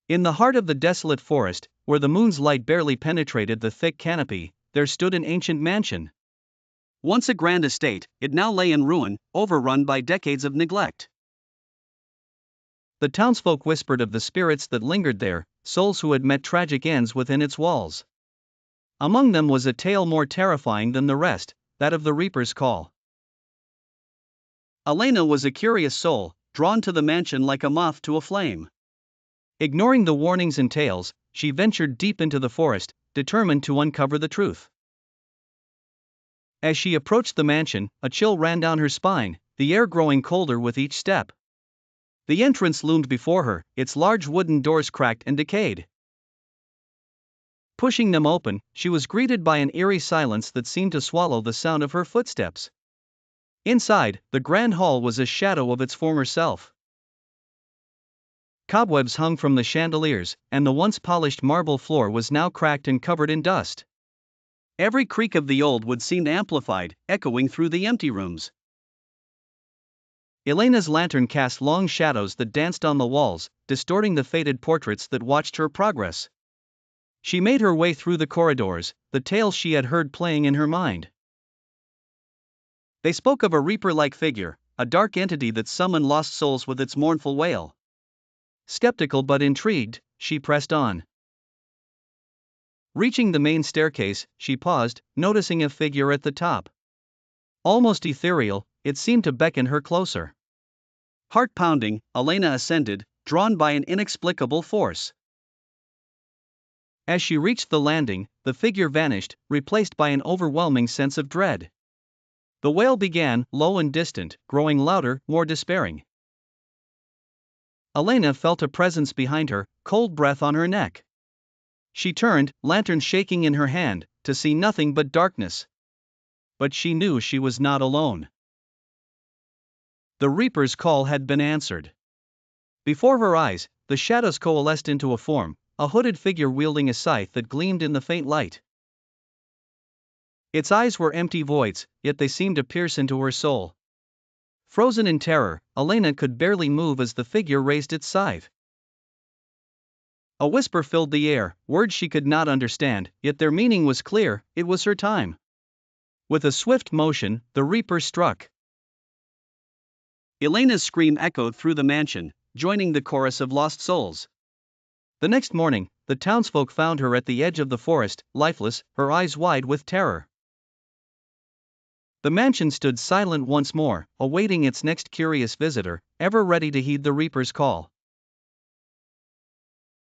In the heart of the desolate forest, where the moon's light barely penetrated the thick canopy, there stood an ancient mansion. Once a grand estate, it now lay in ruin, overrun by decades of neglect. The townsfolk whispered of the spirits that lingered there, souls who had met tragic ends within its walls. Among them was a tale more terrifying than the rest, that of the Reaper's Call. Elena was a curious soul, drawn to the mansion like a moth to a flame. Ignoring the warnings and tales, she ventured deep into the forest, determined to uncover the truth. As she approached the mansion, a chill ran down her spine, the air growing colder with each step. The entrance loomed before her, its large wooden doors cracked and decayed. Pushing them open, she was greeted by an eerie silence that seemed to swallow the sound of her footsteps. Inside, the grand hall was a shadow of its former self. Cobwebs hung from the chandeliers, and the once polished marble floor was now cracked and covered in dust. Every creak of the old wood seemed amplified, echoing through the empty rooms. Elena's lantern cast long shadows that danced on the walls, distorting the faded portraits that watched her progress. She made her way through the corridors, the tales she had heard playing in her mind. They spoke of a reaper-like figure, a dark entity that summoned lost souls with its mournful wail. Skeptical but intrigued, she pressed on. Reaching the main staircase, she paused, noticing a figure at the top. Almost ethereal, it seemed to beckon her closer. Heart-pounding, Elena ascended, drawn by an inexplicable force. As she reached the landing, the figure vanished, replaced by an overwhelming sense of dread. The wail began, low and distant, growing louder, more despairing. Elena felt a presence behind her, cold breath on her neck. She turned, lantern shaking in her hand, to see nothing but darkness. But she knew she was not alone. The Reaper's call had been answered. Before her eyes, the shadows coalesced into a form, a hooded figure wielding a scythe that gleamed in the faint light. Its eyes were empty voids, yet they seemed to pierce into her soul. Frozen in terror, Elena could barely move as the figure raised its scythe. A whisper filled the air, words she could not understand, yet their meaning was clear: it was her time. With a swift motion, the Reaper struck. Elena's scream echoed through the mansion, joining the chorus of lost souls. The next morning, the townsfolk found her at the edge of the forest, lifeless, her eyes wide with terror. The mansion stood silent once more, awaiting its next curious visitor, ever ready to heed the Reaper's call.